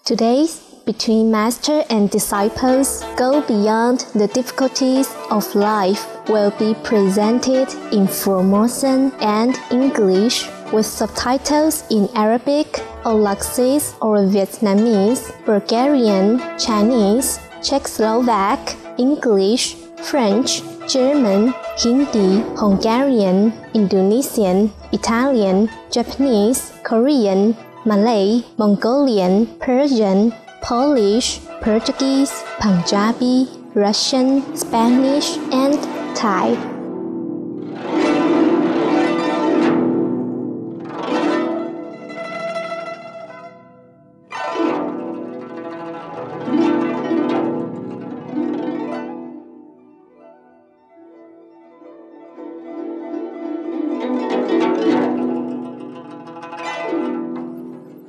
Today's Between Master and Disciples Go Beyond the Difficulties of Life will be presented in Formosan and English with subtitles in Arabic, Olaxese or Vietnamese, Bulgarian, Chinese, Czechoslovak, English, French, German, Hindi, Hungarian, Indonesian, Italian, Japanese, Korean, Malay, Mongolian, Persian, Polish, Portuguese, Punjabi, Russian, Spanish, and Thai.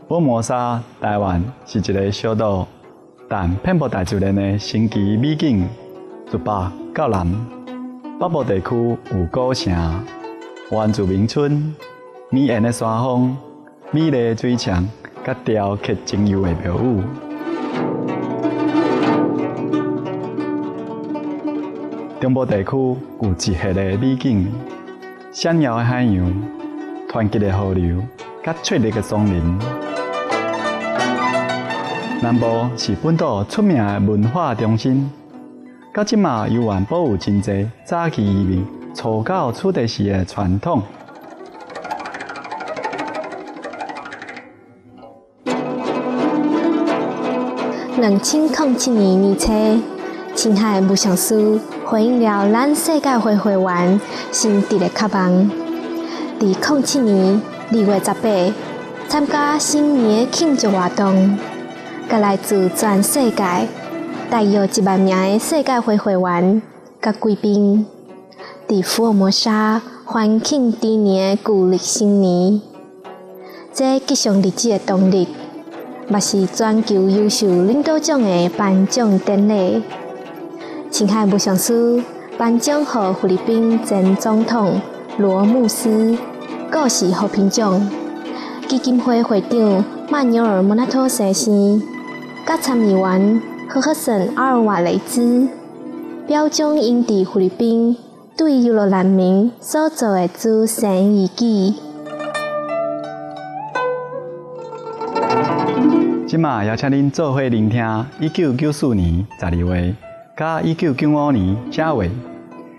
福摩沙台湾是一个小岛，但遍布大自然的神奇美景，自北到南。北部地区有古城、原住民村、美艳的山峰、美丽的水墙，甲雕刻精幽的庙宇。中部地区有一hệ的美景，闪耀的海洋、湍急的河流，甲翠绿的松林。南部是本岛出名的文化中心，到即嘛依然保有真侪早期移民初到此地时的传统。2007年初，青海无上师回应了咱世界会员新地的渴望。在2007年2月18参加新年的庆祝活动。甲来自全世界大约1万名的世界会员甲贵宾，伫福尔摩沙欢庆猪年的旧历新年。这吉祥日子的当日，嘛是全球优秀领导奖的颁奖典礼。青海无上师颁奖予菲律宾前总统罗姆斯，故事和平奖基金会会长曼纽尔莫纳托先生。甲参议员赫克森阿尔瓦雷兹表彰因伫菲律宾对优罗难民所做的慈善义举。即马邀请恁做伙聆听1994年12月甲1995年正月，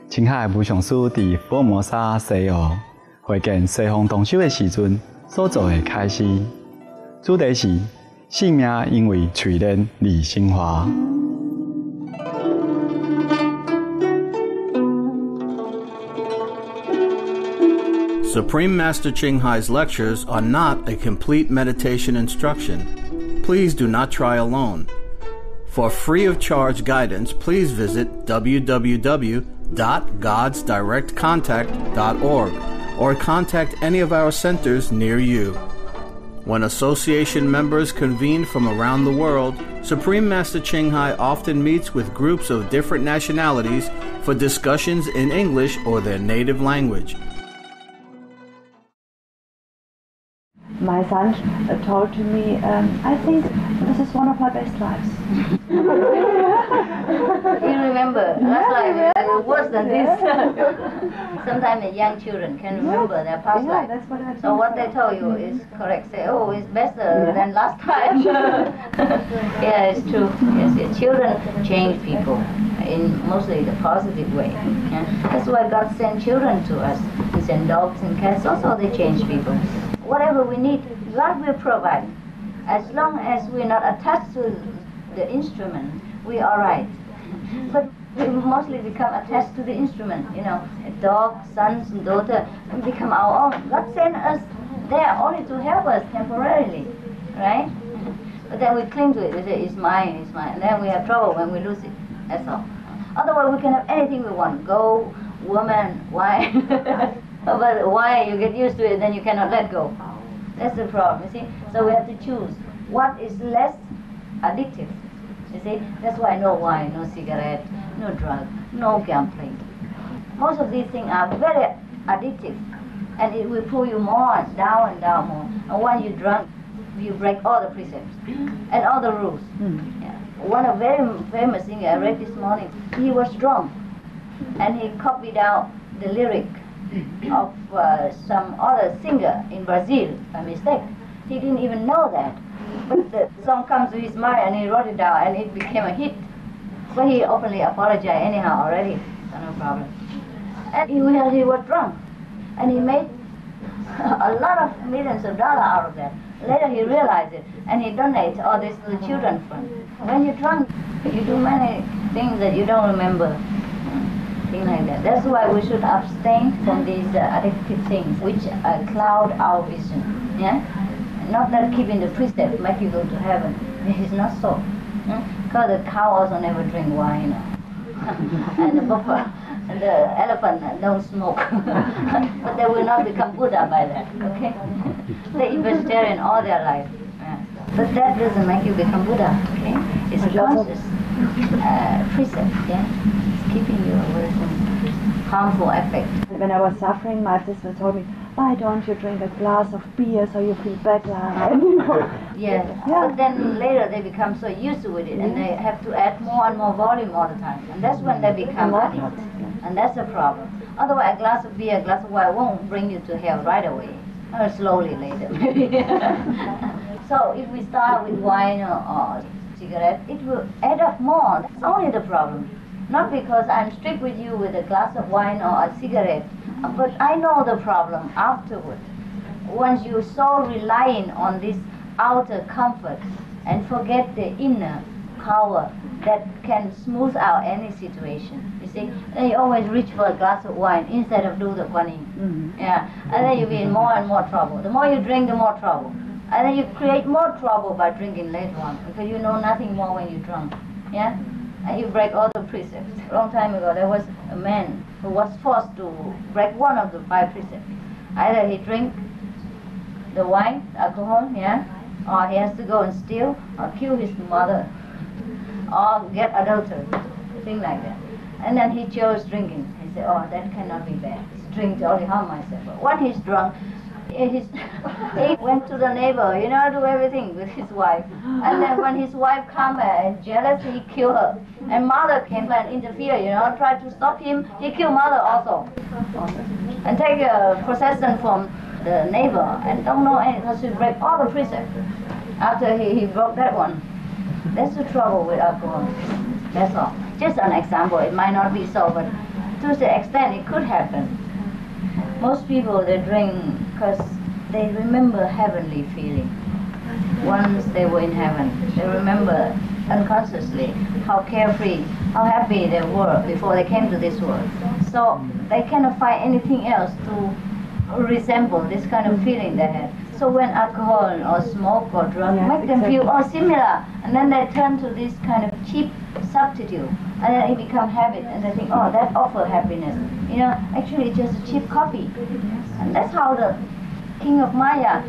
青海无上师伫福尔摩沙西澳会见西方同修的时阵所做的开示，主题是。生命因为淬炼而升华。Supreme Master Ching Hai's lectures are not a complete meditation instruction. Please do not try alone. For free of charge guidance, please visit www.godsdirectcontact.org or contact any of our centers near you. When association members convene from around the world, Supreme Master Ching Hai often meets with groups of different nationalities for discussions in English or their native language. My son told to me, I think this is one of my best lives. You remember, last life is worse than this. Sometimes the young children can remember their past life. That's what I so what they tell you is correct. Say, oh, it's better than last time. Yeah, it's true. Yes, children change people in mostly the positive way. Yeah? That's why God sent children to us. He sent dogs and cats also, they change people. Whatever we need, God will provide. As long as we're not attached to the instrument, we are right. But we mostly become attached to the instrument, you know, a dog, sons and daughter, and become our own. God sent us there only to help us temporarily, right? But then we cling to it, we say, it's mine, and then we have trouble when we lose it, that's all. Otherwise we can have anything we want, gold, woman, wife. But why you get used to it, then you cannot let go. That's the problem, you see. So we have to choose what is less addictive. You see, that's why no wine, no cigarette, no drug, no gambling. Most of these things are very addictive, and it will pull you more down and down more. And when you're drunk, you break all the precepts and all the rules. Yeah. One of very famous singer I read this morning, he was drunk and he copied out the lyric of some other singer in Brazil by mistake. He didn't even know that. But the song comes to his mind and he wrote it down and it became a hit. But he openly apologized anyhow already, so no problem. And he was drunk and he made a lot of millions of dollars out of that. Later he realized it and he donated all this to the children fund. When you're drunk, you do many things that you don't remember. Things like that. That's why we should abstain from these addictive things which cloud our vision. Yeah? Not that keeping the precept make you go to heaven. It is not so. Because the cow also never drink wine. And the buffalo and the elephant don't smoke. But they will not become Buddha by that. Okay? They eat vegetarian all their life. Yeah. But that doesn't make you become Buddha. Okay? It's a conscious precept. Yeah? It's keeping you away from harmful effect. When I was suffering, my sister told me, why don't you drink a glass of beer so you feel better? And, you know, yeah. But then later they become so used to it and they have to add more and more volume all the time. And that's when they become addicted. And that's a problem. Otherwise, a glass of beer, a glass of wine won't bring you to hell right away. Or slowly later, maybe. So if we start with wine or cigarette, it will add up more. That's only the problem. Not because I'm strict with you with a glass of wine or a cigarette, but I know the problem afterward. Once you're so relying on this outer comfort and forget the inner power that can smooth out any situation, you see, then you always reach for a glass of wine instead of do the Kuan Yin. Yeah, and then you'll be in more and more trouble. The more you drink, the more trouble. And then you create more trouble by drinking later on because you know nothing more when you're drunk. Yeah? And you break all the precepts. A long time ago, there was a man who was forced to break one of the 5 precepts. Either he drink the wine, alcohol, yeah, or he has to go and steal, or kill his mother, or get adultery, things like that. And then he chose drinking. He said, oh, that cannot be bad. Drink to only harm myself. But when he's drunk, he went to the neighbor, you know, do everything with his wife. And then when his wife came and jealous, he killed her. And mother came and interfered, you know, tried to stop him. He killed mother also. And take a procession from the neighbor and don't know anything, because he break all the precepts after he broke that one. That's the trouble with alcohol. That's all. Just an example. It might not be so, but to the extent it could happen. Most people, they drink because they remember heavenly feeling. Once they were in heaven, they remember unconsciously how carefree, how happy they were before they came to this world. So they cannot find anything else to resemble this kind of feeling they had. So when alcohol or smoke or drug make them feel similar, and then they turn to this kind of cheap substitute, and then it becomes habit, and they think, oh, that offers happiness. You know, actually it's just a cheap copy. And that's how the king of Maya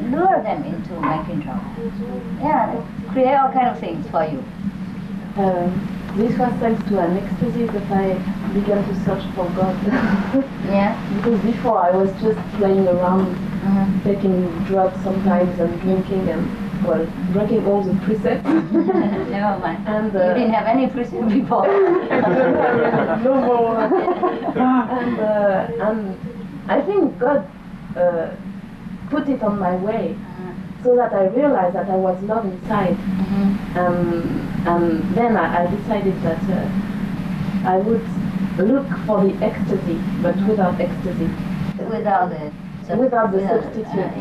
lure them into making trouble. Yeah, they create all kind of things for you. This was thanks to an ecstasy that I began to search for God. Yeah. Because before I was just playing around, taking drugs sometimes and drinking and, well, breaking all the precepts. Never mind. And you didn't have any precepts before. No more. And I think God put it on my way so that I realized that I was love inside. And then I decided that I would look for the ecstasy, but without ecstasy. Without the substitute.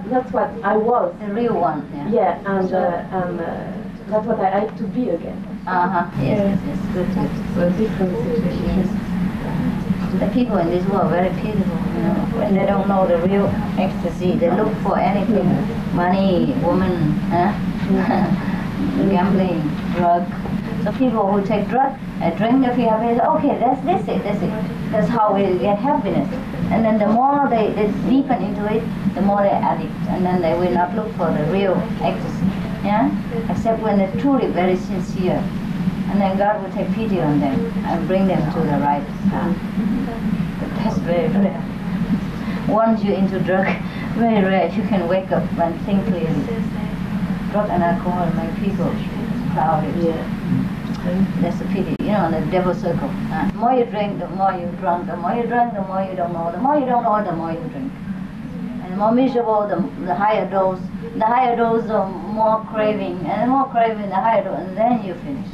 That's what I was. The real one. Yeah, and that's what I had to be again. Yes, good. So different situations. The people in this world are very pitiful, you know. When they don't know the real ecstasy, they look for anything. Money, woman, gambling, drug. So people who take drugs and drink, they feel happy. Okay, that's it. That's how we get happiness. And then the more they deepen into it, the more they're addict. And then they will not look for the real ecstasy. Yeah? Except when they're truly very sincere. And then God will take pity on them and bring them to the right path. But that's very rare. Once you're into drug, Very rare you can wake up and think clearly. Drug and alcohol make people clouded. That's a pity, you know, the devil circle. The more you drink, the more you drunk. The more you drink, the more you don't know. The more you don't know, the more you drink. And the more miserable, the higher dose. The higher dose, the more craving. And the more craving, the higher dose. And then you finish.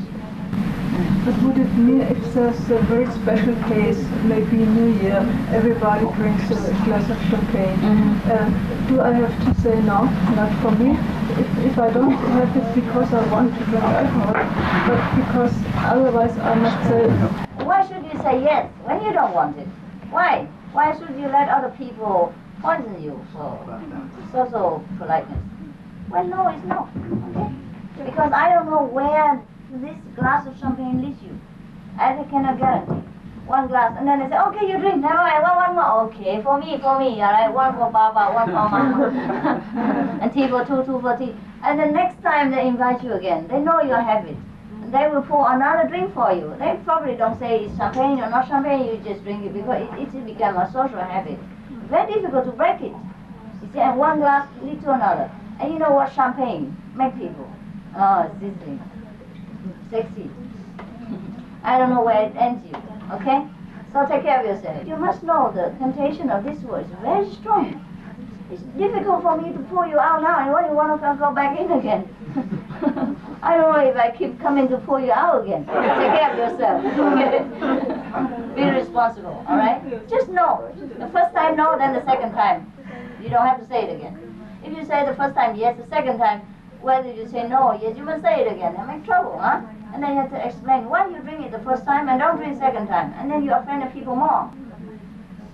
But would it mean if there's a very special case, maybe New Year, everybody drinks a glass of champagne, do I have to say no, not for me? If I don't have it because I want to drink alcohol, but because otherwise I must say no. Why should you say yes when you don't want it? Why? Why should you let other people poison you for social politeness? Well, no is no, okay? Because I don't know where this glass of champagne leads you. I cannot guarantee. One glass, and then they say, okay, you drink, never mind, one more. Okay, for me, all right, one for Baba, one for Mama. And tea for two for tea. And the next time they invite you again, they know your habit. And they will pour another drink for you. They probably don't say it's champagne or not champagne, you just drink it because it's become a social habit. Very difficult to break it. You see, and one glass leads to another. And you know what champagne make people? Oh, it's sizzling. Sexy. I don't know where it ends you, okay? So take care of yourself. You must know the temptation of this world is very strong. It's difficult for me to pull you out now, and when you want to go back in again. I don't know if I keep coming to pull you out again. Take care of yourself, okay? Be responsible, all right? Just know. The first time no, then the second time. You don't have to say it again. If you say the first time yes, the second time, whether you say no, yes, you must say it again and make trouble, huh? And then you have to explain why you drink it the first time and don't drink second time. And then you offend the people more.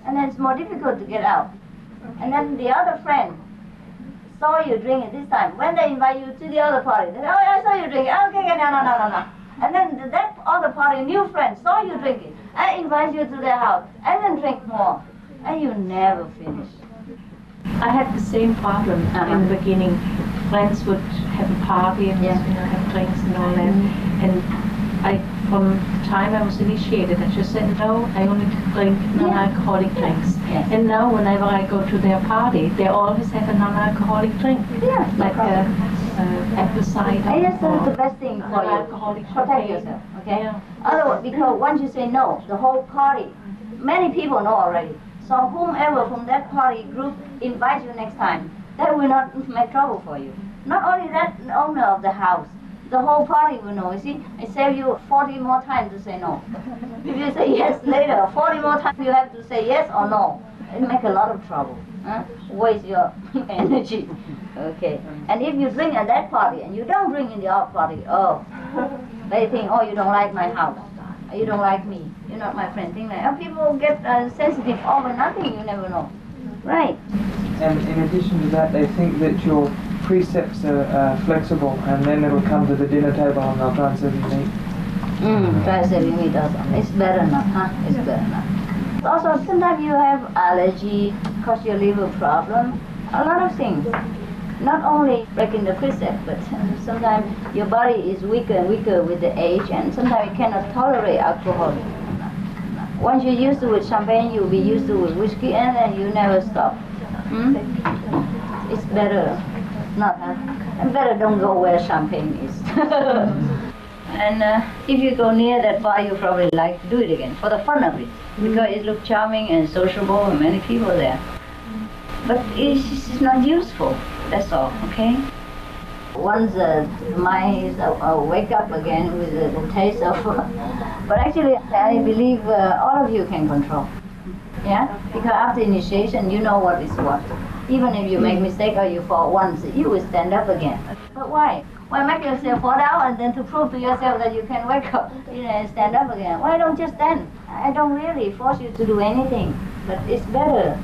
And then it's more difficult to get out. And then the other friend saw you drink it this time. When they invite you to the other party, they say, oh, I saw you drink it. Okay, no. And then that other party, new friend, saw you drink it and invite you to their house and then drink more. And you never finish. I had the same problem in the beginning. Friends would have a party and have drinks and all that. And from the time I was initiated, I just said, no, I only drink non-alcoholic drinks. Yes. And now whenever I go to their party, they always have a non-alcoholic drink. Yeah, like apple cider. Yes, that's the best thing for you. Protect yourself, okay? Yeah. Otherwise, because once you say no, the whole party, many people know already. So whomever from that party group invites you next time, that will not make trouble for you. Not only that, the owner of the house, the whole party will know. You see, it saves you 40 more times to say no. If you say yes later, 40 more times you have to say yes or no. It makes a lot of trouble. Waste your energy. Okay. And if you drink at that party and you don't drink in the other party, oh, they think, oh, you don't like my house. You don't like me. You're not my friend. Things like that. People get sensitive over nothing. You never know. Right. And in addition to that, they think that your precepts are flexible, and then it'll come to the dinner table and they'll try and serve you meat. Try serving meat also. It's better not, huh? It's better not. Also, sometimes you have allergy, cause your liver problem, a lot of things. Not only breaking the precept, but sometimes your body is weaker and weaker with the age, and sometimes you cannot tolerate alcohol. Once you're used to with champagne, you'll be used to with whiskey, and then you never stop. It's better not, and better don't go where champagne is. And if you go near that bar, you probably like to do it again for the fun of it, because it looks charming and sociable and many people there. But it's not useful. That's all, okay? Once the mind is wake up again with the taste of, but actually I believe all of you can control. Yeah? Because after initiation, you know what is what. Even if you make mistake or you fall once, you will stand up again. But why? Why make yourself fall down and then to prove to yourself that you can wake up, and stand up again? Why don't you stand? I don't really force you to do anything, but it's better,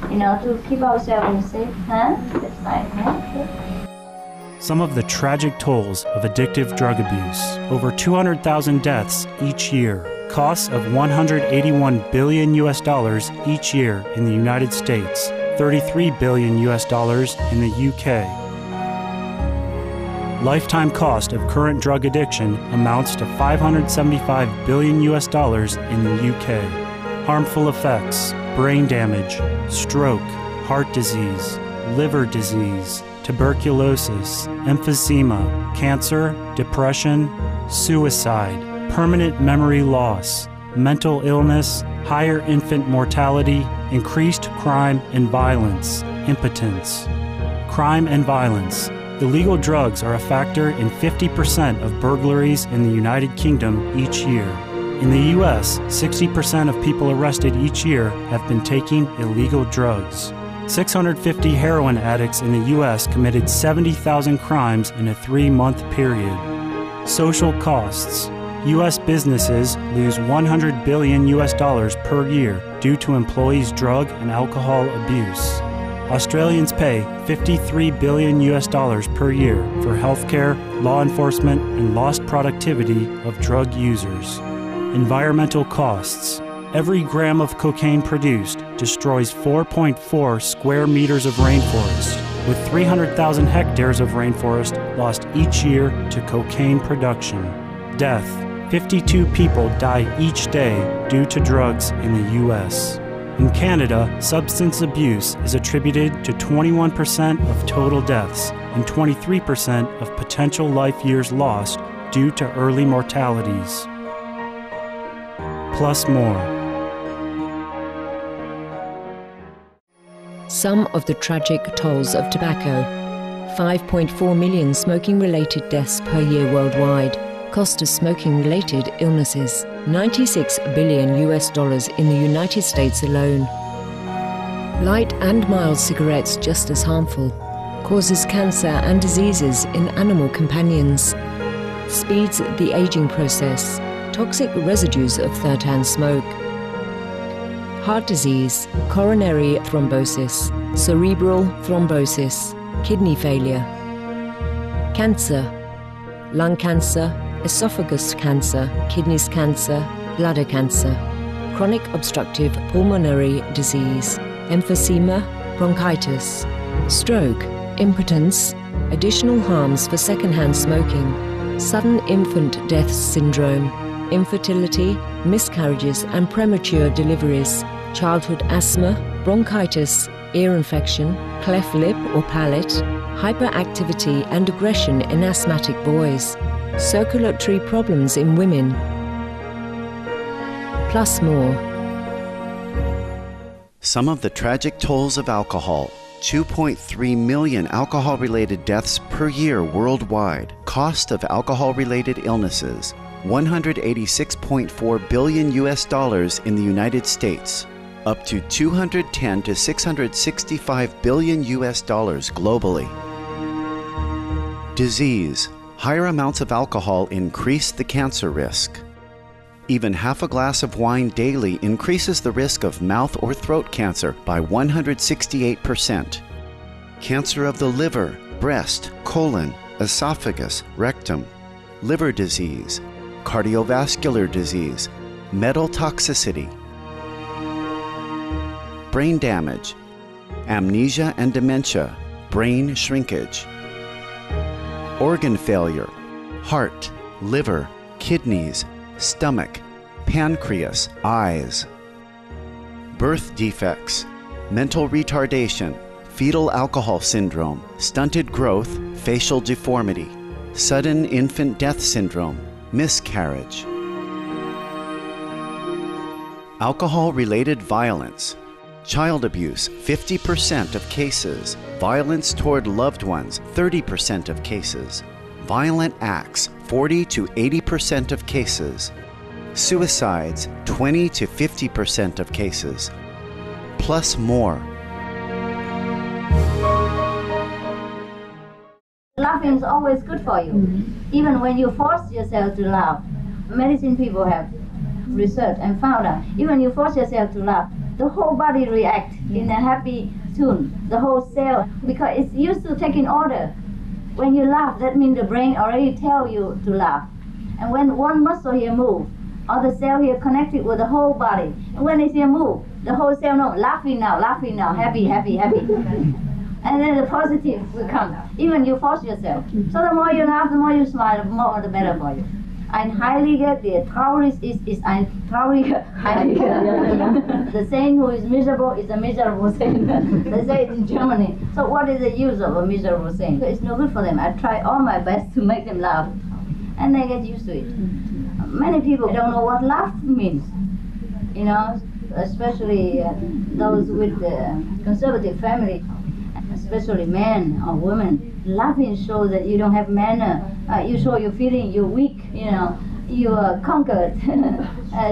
to keep ourselves safe, huh? That's right, huh? Some of the tragic tolls of addictive drug abuse. Over 200,000 deaths each year. Costs of $181 billion each year in the United States. $33 billion in the UK. Lifetime cost of current drug addiction amounts to $575 billion in the UK. Harmful effects: brain damage, stroke, heart disease, liver disease, tuberculosis, emphysema, cancer, depression, suicide, permanent memory loss, mental illness, higher infant mortality, increased crime and violence, impotence. Crime and violence. Illegal drugs are a factor in 50% of burglaries in the United Kingdom each year. In the U.S., 60% of people arrested each year have been taking illegal drugs. 650 heroin addicts in the U.S. committed 70,000 crimes in a 3-month period. Social costs. U.S. businesses lose $100 billion per year due to employees' drug and alcohol abuse. Australians pay $53 billion per year for healthcare, law enforcement, and lost productivity of drug users. Environmental costs. Every gram of cocaine produced destroys 4.4 square meters of rainforest, with 300,000 hectares of rainforest lost each year to cocaine production. Death. 52 people die each day due to drugs in the U.S. In Canada, substance abuse is attributed to 21% of total deaths and 23% of potential life years lost due to early mortalities. Plus more. Some of the tragic tolls of tobacco. 5.4 million smoking-related deaths per year worldwide. Cost of smoking-related illnesses. $96 billion in the United States alone. Light and mild cigarettes just as harmful. Causes cancer and diseases in animal companions. Speeds the aging process. Toxic residues of third-hand smoke. Heart disease, coronary thrombosis, cerebral thrombosis, kidney failure. Cancer, lung cancer, esophagus cancer, kidneys cancer, bladder cancer, chronic obstructive pulmonary disease, emphysema, bronchitis, stroke, impotence, additional harms for secondhand smoking, sudden infant death syndrome, infertility, miscarriages and premature deliveries, childhood asthma, bronchitis, ear infection, cleft lip or palate, hyperactivity and aggression in asthmatic boys, circulatory problems in women, plus more. Some of the tragic tolls of alcohol. 2.3 million alcohol-related deaths per year worldwide. Cost of alcohol-related illnesses. $186.4 billion in the United States. Up to $210 to $665 billion globally. Disease. Higher amounts of alcohol increase the cancer risk. Even half a glass of wine daily increases the risk of mouth or throat cancer by 168%. Cancer of the liver, breast, colon, esophagus, rectum, liver disease, cardiovascular disease, metal toxicity, brain damage, amnesia and dementia, brain shrinkage, organ failure, heart, liver, kidneys, stomach, pancreas, eyes, birth defects, mental retardation, fetal alcohol syndrome, stunted growth, facial deformity, sudden infant death syndrome, miscarriage. Alcohol-related violence. Child abuse, 50% of cases. Violence toward loved ones, 30% of cases. Violent acts, 40 to 80% of cases. Suicides, 20 to 50% of cases. Plus more. Laughing is always good for you, even when you force yourself to laugh. Medicine people have researched and found out, even when you force yourself to laugh, the whole body reacts in a happy tune, the whole cell, because it's used to taking order. When you laugh, that means the brain already tells you to laugh. And when one muscle here moves, all the cell here connected with the whole body. And when it's here move, the whole cell knows, laughing now, happy, happy, happy. And then the positive will come, even you force yourself. So the more you laugh, the more you smile, the more the better for you. Ein Heiliger, der traurig ist ein trauriger Heiliger. The saint who is miserable is a miserable saint. They say it in Germany. So what is the use of a miserable saint? It's no good for them. I try all my best to make them laugh, and they get used to it. Many people don't know what laugh means, you know, especially those with conservative family, especially men or women. Laughing shows that you don't have manner. You show your feeling, you're weak, you know, you are conquered.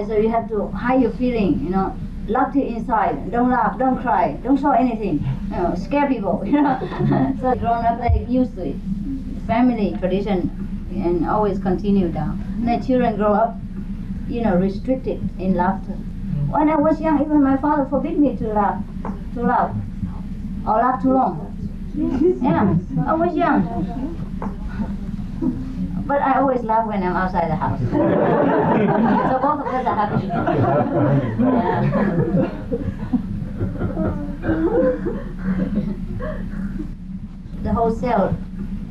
So you have to hide your feeling, you know, lock it inside. Don't laugh, don't cry, don't show anything, you know, scare people, you know. So grown up, they used to it. Family tradition and always continue down. And the children grow up, you know, restricted in laughter. When I was young, even my father forbid me to laugh too loud or laugh too long. Yeah, I was young. But I always laugh when I'm outside the house. So both of us are happy. Yeah. The whole cell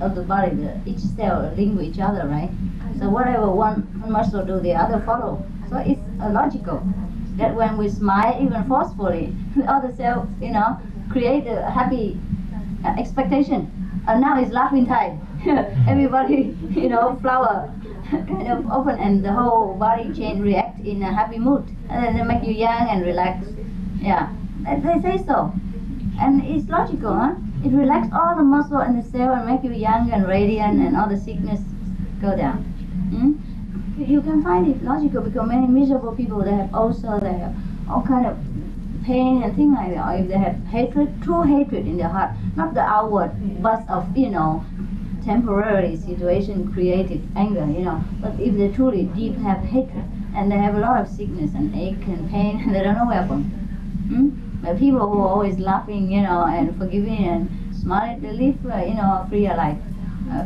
of the body, each cell link with each other, right? So whatever one muscle do, the other follow. So it's logical that when we smile, even forcefully, the other cells, you know, create a happy expectation. And now it's laughing time. Everybody, you know, flower kind of open, and the whole body chain react in a happy mood. And then they make you young and relaxed. Yeah, they say so. And it's logical, huh? It relaxes all the muscle in the cell and make you young and radiant, and all the sickness go down. You can find it logical because many miserable people, they have ulcer, they have all kind of pain and things like that. Or if they have hatred, true hatred in their heart, not the outward burst of, you know, temporary situation created anger, you know, but if they truly deep have hatred and they have a lot of sickness and ache and pain, and they don't know where from. But people who are always laughing, you know, and forgiving and smiling, they live, you know, a freer life,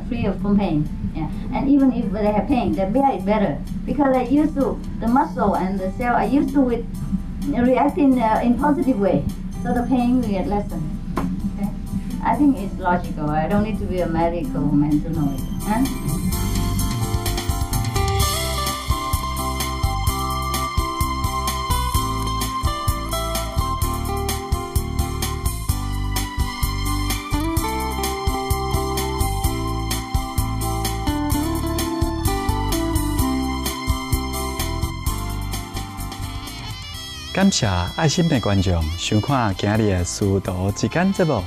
free from pain. Yeah. And even if they have pain, they bear it better because they're used to the muscle and the cell are used to it reacting in positive way. So the pain will get lessened. Okay? I think it's logical. I don't need to be a medical man to know it. Huh?感谢爱心的观众收看今日的书读之间节目。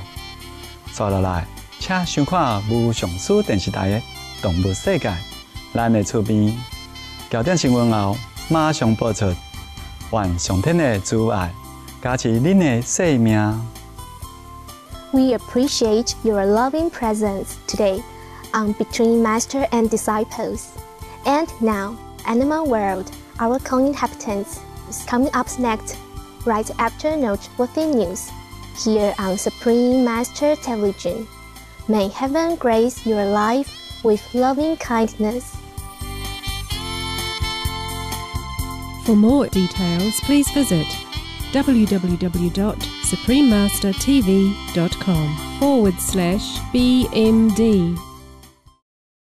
接下来，请收看无上师电视台的《动物世界》，咱的厝边焦点新闻后马上播出。愿上天的慈爱加持恁的生命。We appreciate your loving presence today on Between Master and Disciples. And now, Animal World, our co-inhabitants. Coming up next, right after noteworthy news, here on Supreme Master Television. May heaven grace your life with loving kindness. For more details, please visit www.suprememastertv.com/BMD.